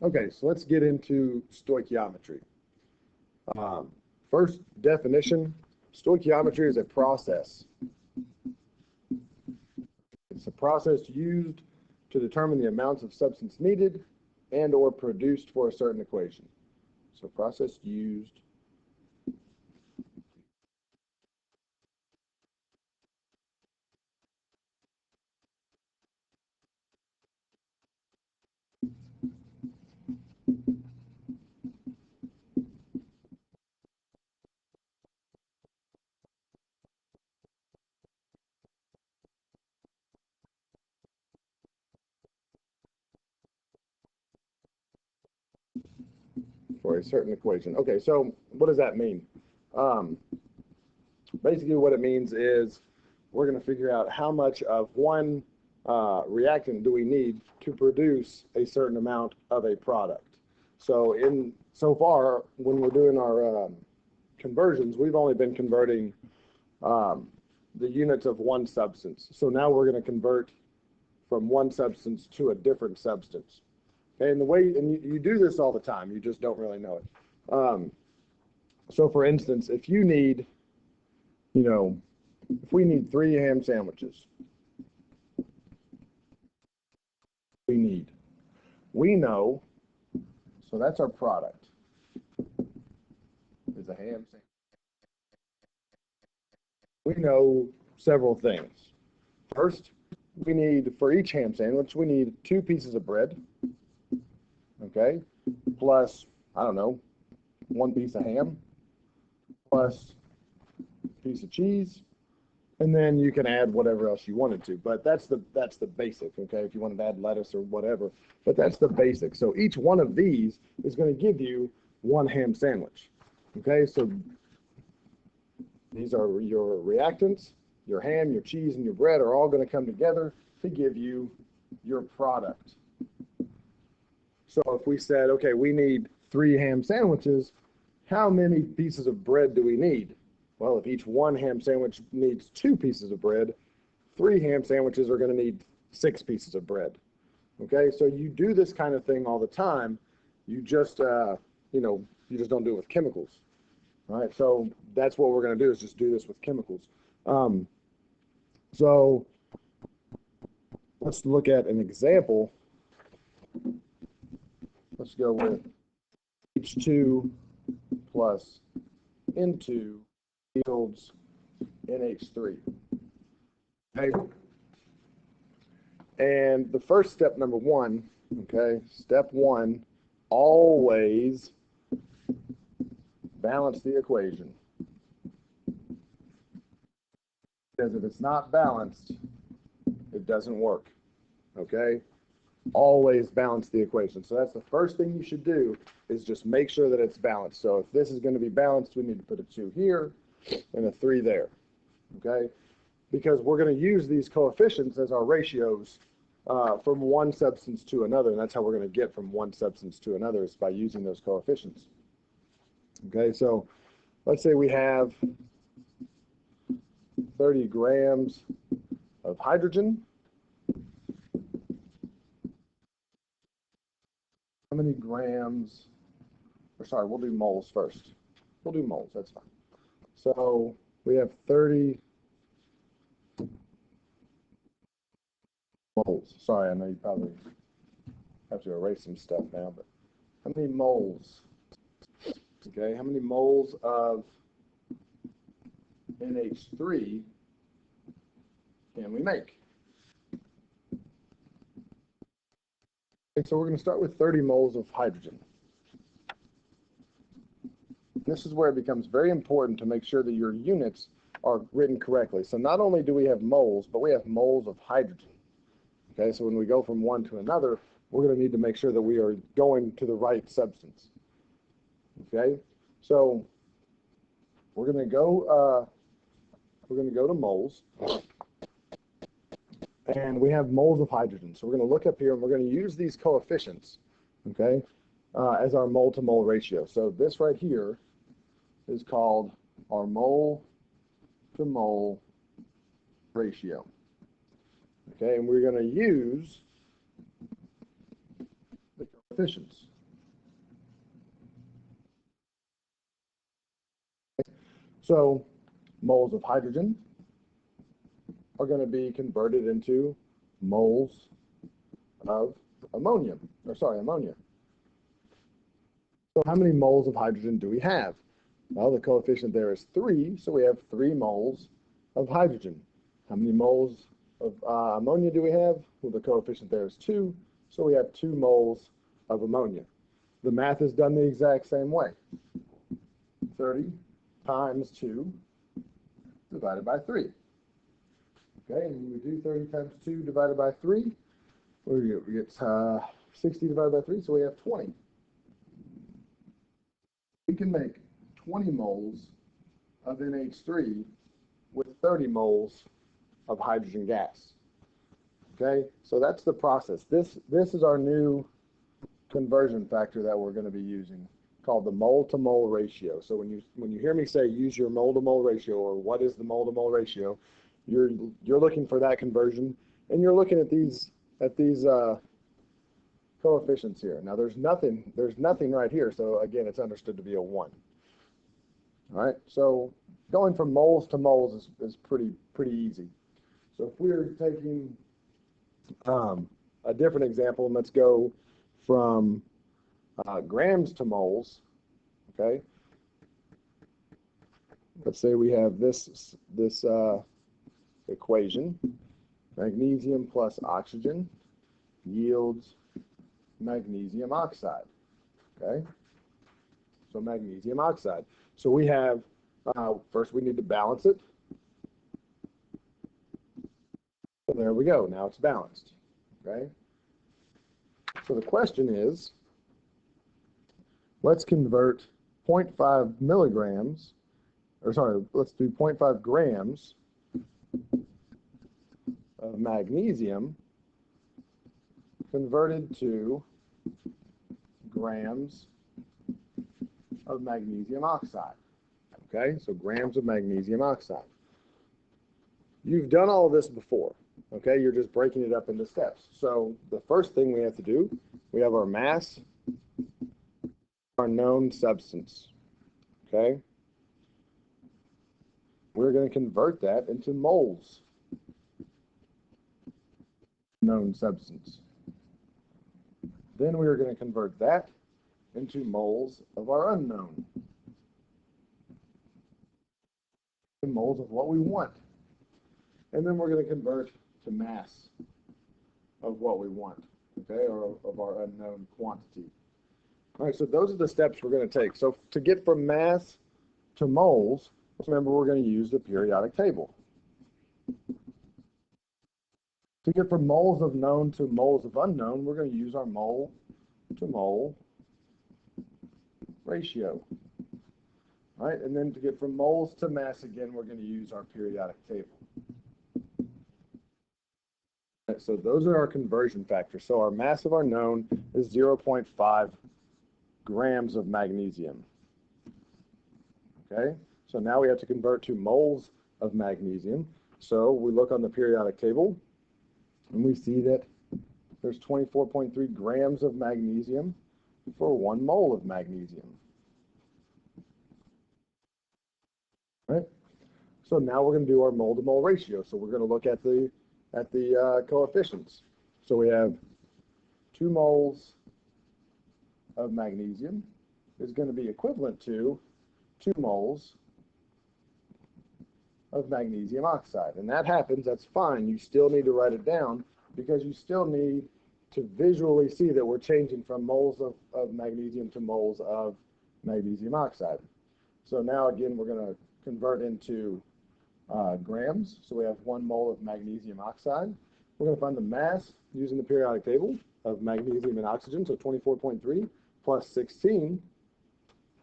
Okay, so let's get into stoichiometry. Um, First definition, stoichiometry is a process. It's a process used to determine the amounts of substance needed and or produced for a certain equation. So process used for a certain equation. Okay, so what does that mean? Um, Basically what it means is we're going to figure out how much of one reactant do we need to produce a certain amount of a product. So far, when we're doing our conversions, we've only been converting um, the units of one substance. So now we're going to convert from one substance to a different substance. Okay, and you do this all the time, you just don't really know it. So for instance, if you need, you know, if we need 3 ham sandwiches, we know, so that's our product, is a ham sandwich. We know several things. First, for each ham sandwich, we need 2 pieces of bread, okay, plus, I don't know, 1 piece of ham, plus a piece of cheese, and then you can add whatever else you wanted to. But that's the basic, okay, if you wanted to add lettuce or whatever. But that's the basic. So each one of these is going to give you 1 ham sandwich, okay? So these are your reactants. Your ham, your cheese, and your bread are all going to come together to give you your product. So if we said, okay, we need 3 ham sandwiches, how many pieces of bread do we need? Well, if each 1 ham sandwich needs 2 pieces of bread, 3 ham sandwiches are going to need 6 pieces of bread. Okay, so you do this kind of thing all the time. You just, you just don't do it with chemicals. All right, so that's what we're going to do, is just do this with chemicals. So let's look at an example. Let's go with H2 plus N2 yields NH3. Okay. And the first step, number one, okay, step one, always balance the equation. Because if it's not balanced, it doesn't work. Okay? Always balance the equation. So that's the first thing you should do, is just make sure that it's balanced. So if this is going to be balanced, we need to put a 2 here and a 3 there. Okay? Because we're going to use these coefficients as our ratios from one substance to another, and that's how we're going to get from one substance to another, is by using those coefficients. Okay, so let's say we have 30 grams of hydrogen. How many grams, or sorry, we'll do moles first. We'll do moles, that's fine. So we have 30 moles. Sorry, I know you probably have to erase some stuff now, but how many moles? Okay, how many moles of NH3 can we make? Okay, so we're going to start with 30 moles of hydrogen. This is where it becomes very important to make sure that your units are written correctly. So not only do we have moles, but we have moles of hydrogen. Okay, so when we go from one to another, we're going to need to make sure that we are going to the right substance. Okay, so we're going to go to moles, and we have moles of hydrogen. So we're going to look up here, and we're going to use these coefficients, okay, as our mole to mole ratio. So this right here is called our mole to mole ratio. Okay, and we're going to use the coefficients. So moles of hydrogen are going to be converted into moles of ammonia. So how many moles of hydrogen do we have? Well, the coefficient there is 3, so we have 3 moles of hydrogen. How many moles of ammonia do we have? Well, the coefficient there is 2, so we have 2 moles of ammonia. The math is done the exact same way. 30 times 2 divided by 3. Okay, and when we do 30 times 2 divided by 3, we get 60 divided by 3, so we have 20. We can make 20 moles of NH3 with 30 moles of hydrogen gas. Okay, so that's the process. This is our new conversion factor that we're going to be using, called the mole-to-mole ratio. So when you hear me say use your mole-to-mole ratio, or what is the mole-to-mole ratio, you're looking for that conversion, and you're looking at these coefficients here. Now there's nothing right here, so again it's understood to be a 1. All right, so going from moles to moles is pretty easy. So if we're taking a different example, and let's go from grams to moles. Okay, let's say we have this equation: magnesium plus oxygen yields magnesium oxide. Okay, so magnesium oxide. So we have, first we need to balance it. So there we go, now it's balanced. Okay, so the question is, let's convert 0.5 milligrams, or sorry, let's do 0.5 grams of magnesium converted to grams of magnesium oxide. Okay, so grams of magnesium oxide. You've done all of this before. Okay, you're just breaking it up into steps. So the first thing we have to do, we have our mass, our known substance. Okay, we're going to convert that into moles. Known substance. Then we are going to convert that into moles of our unknown. Moles of what we want. And then we're going to convert to mass of what we want, okay, or of our unknown quantity. All right, so those are the steps we're going to take. So to get from mass to moles, remember we're going to use the periodic table. To get from moles of known to moles of unknown, we're going to use our mole to mole ratio. All right, and then to get from moles to mass again, we're going to use our periodic table. Right, so those are our conversion factors. So our mass of our known is 0.5 grams of magnesium. Okay, so now we have to convert to moles of magnesium. So we look on the periodic table, and we see that there's 24.3 grams of magnesium for 1 mole of magnesium. Right? So now we're going to do our mole-to-mole ratio. So we're going to look at the coefficients. So we have 2 moles of magnesium is going to be equivalent to 2 moles of magnesium oxide. And that happens, that's fine. You still need to write it down because you still need to visually see that we're changing from moles of magnesium to moles of magnesium oxide. So now again, we're going to convert into grams. So we have 1 mole of magnesium oxide. We're going to find the mass using the periodic table of magnesium and oxygen. So 24.3 plus 16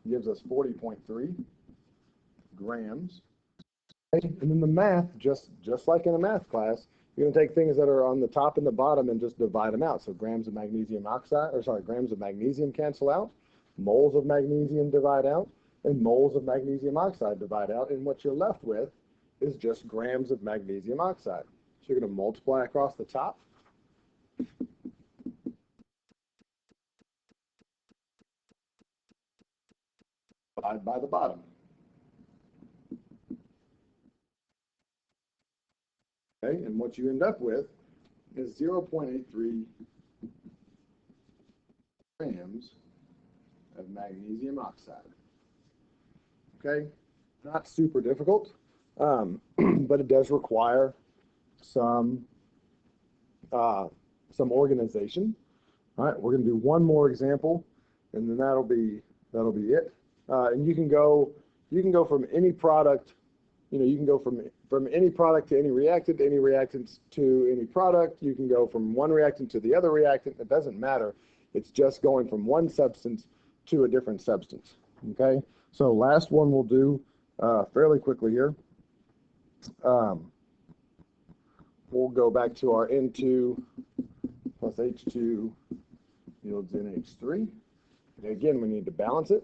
gives us 40.3 grams. And then the math, just like in a math class, you're going to take things that are on the top and the bottom and just divide them out. So grams of magnesium oxide, or sorry, grams of magnesium cancel out, moles of magnesium divide out, and moles of magnesium oxide divide out. And what you're left with is just grams of magnesium oxide. So you're going to multiply across the top. divide by the bottom. Okay, and what you end up with is 0.83 grams of magnesium oxide. Okay, not super difficult, but it does require some organization. All right, we're going to do one more example, and then that'll be it. And you can go from any product. You can go from any product to any reactant to any product. You can go from one reactant to the other reactant. It doesn't matter. It's just going from one substance to a different substance. Okay. So last one we'll do fairly quickly here. We'll go back to our N2 plus H2 yields NH3. And again, we need to balance it.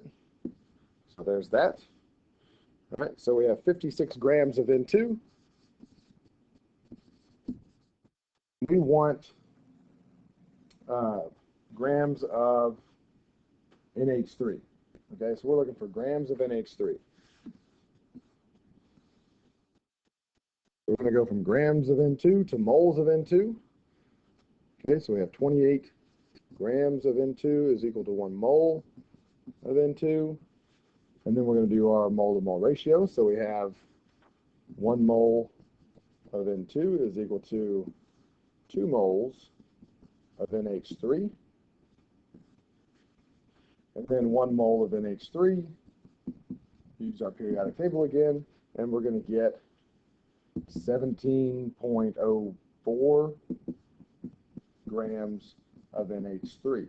So there's that. All right, so we have 56 grams of N2. We want grams of NH3. Okay, so we're looking for grams of NH3. We're going to go from grams of N2 to moles of N2. Okay, so we have 28 grams of N2 is equal to 1 mole of N2. And then we're going to do our mole-to-mole ratio. So we have 1 mole of N2 is equal to 2 moles of NH3. And then 1 mole of NH3, use our periodic table again, and we're going to get 17.04 grams of NH3.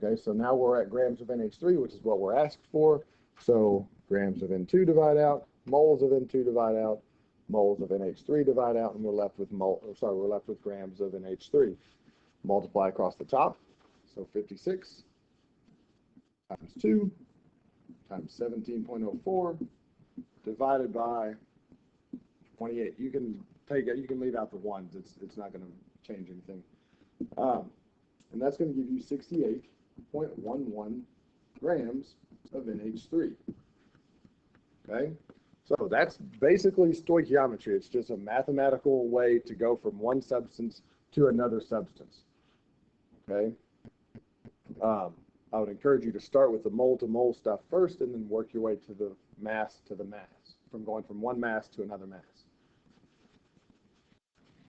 Okay, so now we're at grams of NH3, which is what we're asked for. So grams of N2 divide out, moles of N2 divide out, moles of NH3 divide out, and we're left with grams of NH3. Multiply across the top. So 56 times 2 times 17.04 divided by 28. You can leave out the ones. It's not going to change anything. And that's going to give you 68.11 grams of NH3. Okay, so that's basically stoichiometry. It's just a mathematical way to go from one substance to another substance. Okay, I would encourage you to start with the mole-to-mole stuff first, and then work your way to the mass, from going from one mass to another mass.